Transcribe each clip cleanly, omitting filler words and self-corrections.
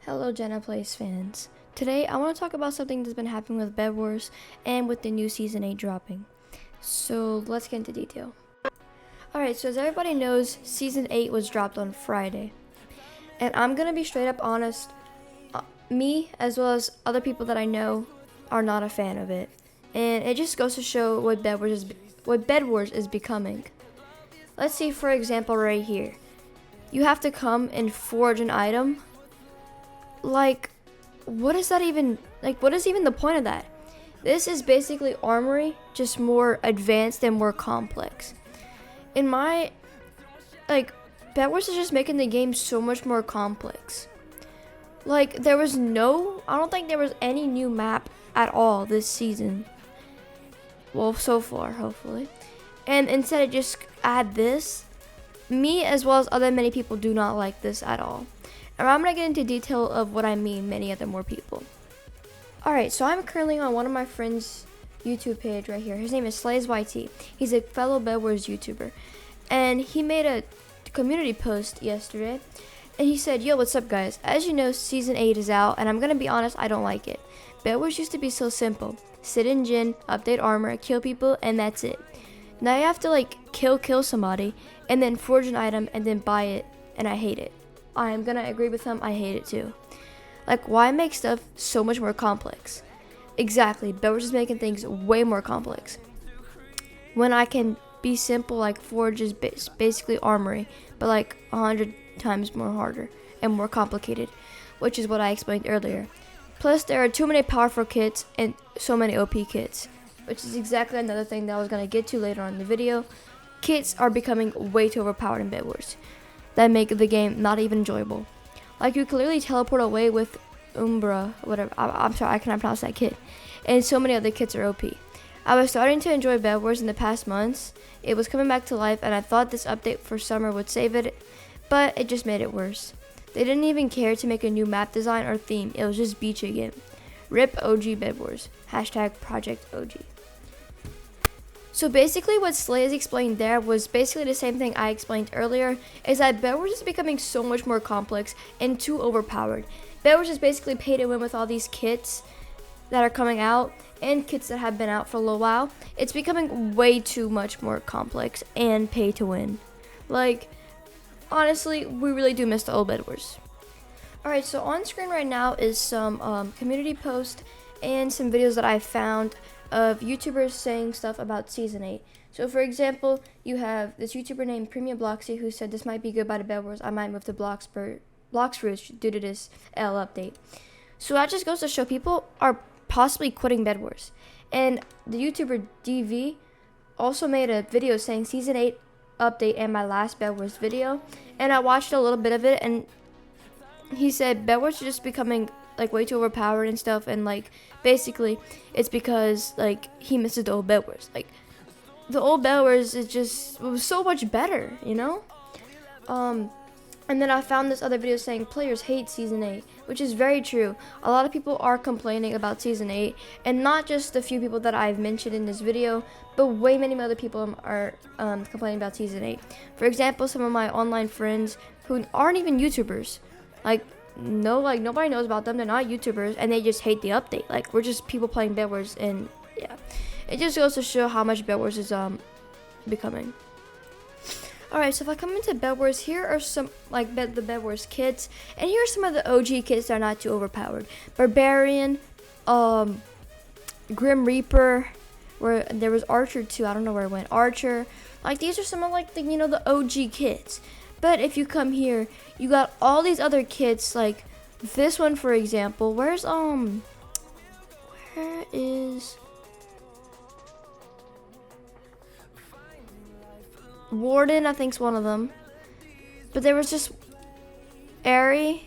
Hello Jenna Plays fans. Today I want to talk about something that's been happening with Bedwars and with the new Season 8 dropping. So let's get into detail. Alright, so as everybody knows, Season 8 was dropped on Friday. And I'm going to be straight up honest, me as well as other people that I know are not a fan of it. And it just goes to show what Bedwars is becoming. Let's see, for example, right here. You have to come and forge an item. Like, what is that even, what is even the point of that? This is basically Armory, just more advanced and more complex. In my, Bedwars is just making the game so much more complex. I don't think there was any new map at all this season. Well, so far, hopefully. And instead of just add this, me as well as other many people do not like this at all. And I'm going to get into detail of what I mean, many other more people. Alright, so I'm currently on one of my friends' YouTube page right here. His name is SlaysYT. He's a fellow Bedwars YouTuber. And he made a community post yesterday. And he said, yo, what's up guys? As you know, Season 8 is out, and I'm going to be honest, I don't like it. Bedwars used to be so simple. Sit in gin, update armor, kill people, and that's it. Now you have to kill somebody, and then forge an item, and then buy it, and I hate it. I am gonna agree with him, I hate it too. Why make stuff so much more complex? Exactly, Bedwars is making things way more complex. When I can be simple, Forge is basically Armory, but 100 times more harder and more complicated, which is what I explained earlier. Plus, there are too many powerful kits and so many OP kits, which is exactly another thing that I was gonna get to later on in the video. Kits are becoming way too overpowered in Bedwars that make the game not even enjoyable. You clearly teleport away with Umbra, whatever. I'm sorry, I cannot pronounce that kit. And so many other kits are OP. I was starting to enjoy Bedwars in the past months. It was coming back to life, and I thought this update for summer would save it, but it just made it worse. They didn't even care to make a new map design or theme. It was just beach again. RIP OG Bedwars. # Project OG. So basically what Slays explained there was basically the same thing I explained earlier, is that Bedwars is becoming so much more complex and too overpowered. Bedwars is basically pay to win with all these kits that are coming out and kits that have been out for a little while. It's becoming way too much more complex and pay to win. Honestly, we really do miss the old Bedwars. Alright, so on screen right now is some community posts and some videos that I found of YouTubers saying stuff about Season 8. So for example, you have this YouTuber named Premium Bloxy who said this might be goodbye to Bedwars. I might move to Bloxfruits due to this L update. So that just goes to show people are possibly quitting Bedwars. And the YouTuber DV also made a video saying Season 8 update and my last Bedwars video. And I watched a little bit of it, and he said Bedwars is just becoming way too overpowered and stuff, and basically it's because he misses the old Bedwars. The old Bedwars it was so much better, you know. And then I found this other video saying players hate Season 8, which is very true. A lot of people are complaining about Season 8, and not just the few people that I've mentioned in this video, but way many other people are complaining about Season 8. For example, some of my online friends who aren't even YouTubers, nobody knows about them, they're not YouTubers, and they just hate the update. We're just people playing Bedwars, and yeah. It just goes to show how much Bedwars is becoming. Alright, so if I come into Bedwars, here are some the Bedwars kits, and here are some of the OG kits that are not too overpowered. Barbarian, Grim Reaper, where there was Archer too, I don't know where it went. Archer, these are some of the OG kits. But if you come here, you got all these other kits, like this one for example. Where is Warden? I think's one of them. But there was just Airy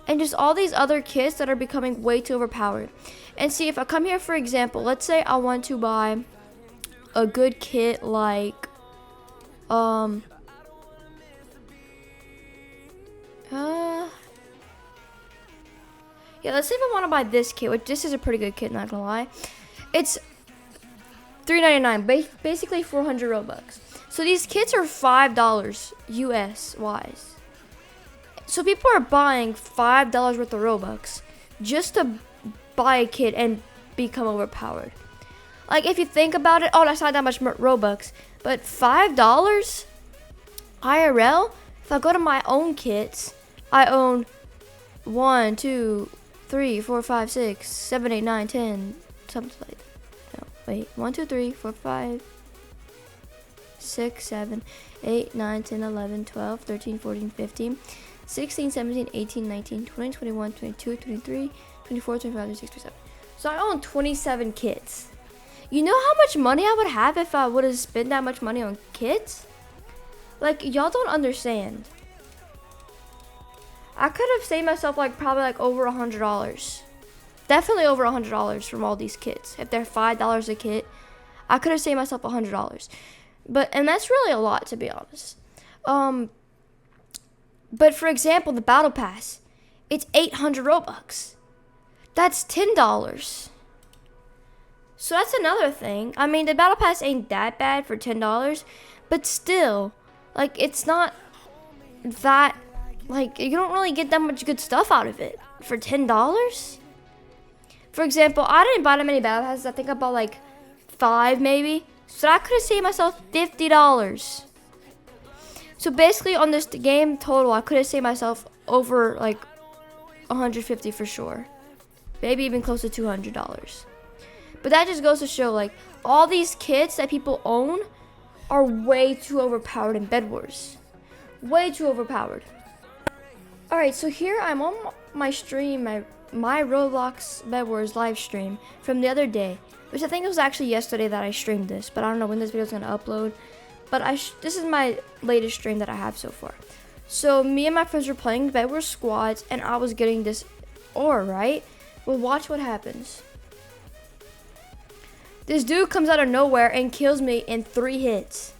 and just all these other kits that are becoming way too overpowered. And see, if I come here for example, let's say I want to buy a good kit yeah, let's say if I want to buy this kit, which this is a pretty good kit, not gonna lie. It's $3.99, basically 400 Robux. So these kits are $5 US wise. So So people are buying $5 worth of Robux just to buy a kit and become overpowered. Like, if you think about it, oh, that's not that much Robux. But $5 IRL, if I go to my own kits, I own 1, 2, 3, 4, 5, 6, 7, 8, 9, 10, something like that. No, wait, 1, 2, 3, 4, 5, 6, 7, 8, 9, 10, 11, 12, 13, 14, 15, 16, 17, 18, 19, 20, 21, 22, 23, 24, 25, 26, 27. So I own 27 kits. You know how much money I would have if I would have spent that much money on kits? Like, y'all don't understand. I could have saved myself like probably like over $100. Definitely over $100 from all these kits. If they're $5 a kit, I could have saved myself $100. And that's really a lot, to be honest. But for example, the battle pass, it's 800 Robux. That's $10. So that's another thing. I mean, the battle pass ain't that bad for $10, but still, like, it's not that, like, you don't really get that much good stuff out of it for $10. For example, I didn't buy that many battle passes. I think I bought like 5 maybe. So I could have saved myself $50. So basically on this game total, I could have saved myself over like $150 for sure. Maybe even close to $200. But that just goes to show, like, all these kits that people own are way too overpowered in Bedwars. Way too overpowered. Alright, so here I'm on my stream, my Roblox Bedwars live stream from the other day. Which I think it was actually yesterday that I streamed this. But I don't know when this video is going to upload. But this is my latest stream that I have so far. So me and my friends were playing Bedwars squads. And I was getting this ore, right? Well, watch what happens. This dude comes out of nowhere and kills me in 3 hits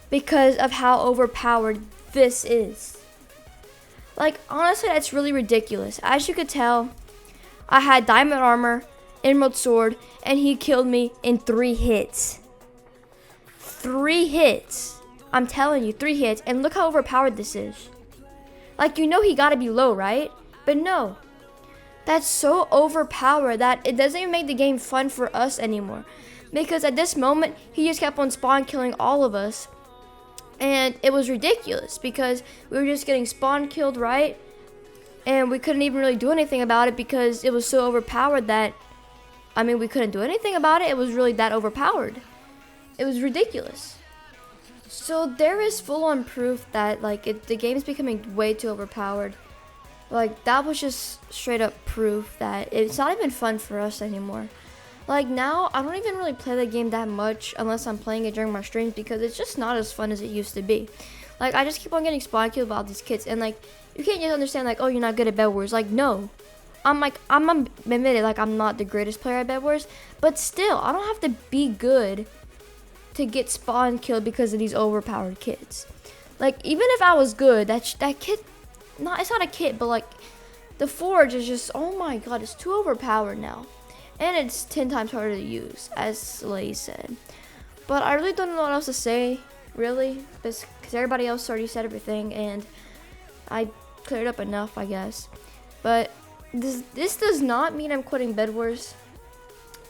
because of how overpowered this is. Like, honestly, that's really ridiculous. As you could tell, I had diamond armor, emerald sword, and he killed me in 3 hits. 3 hits. I'm telling you, 3 hits. And look how overpowered this is. Like, you know he gotta be low, right? But no. That's so overpowered that it doesn't even make the game fun for us anymore. Because at this moment, he just kept on spawn killing all of us. And it was ridiculous because we were just getting spawn killed, right? And we couldn't even really do anything about it because it was so overpowered that, I mean, we couldn't do anything about it. It was really that overpowered. It was ridiculous. So there is full-on proof that, like, the game's becoming way too overpowered. Like, that was just straight up proof that it's not even fun for us anymore. Like, now, I don't even really play the game that much unless I'm playing it during my streams because it's just not as fun as it used to be. Like, I just keep on getting spawn killed by all these kids. And, like, you can't just understand, like, oh, you're not good at Bedwars. Like, no. I'm admitted, like, I'm not the greatest player at Bedwars. But still, I don't have to be good to get spawn killed because of these overpowered kids. Like, even if I was good, that kid... No, it's not a kit, but like the forge is just, oh my god, it's too overpowered now. And it's 10 times harder to use, as Slay said. But I really don't know what else to say, really, because everybody else already said everything, and I cleared up enough, I guess. But this does not mean I'm quitting Bedwars.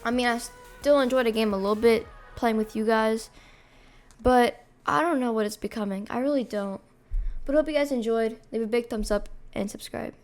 I mean, I still enjoy the game a little bit, playing with you guys. But I don't know what it's becoming. I really don't. But hope you guys enjoyed. Leave a big thumbs up and subscribe.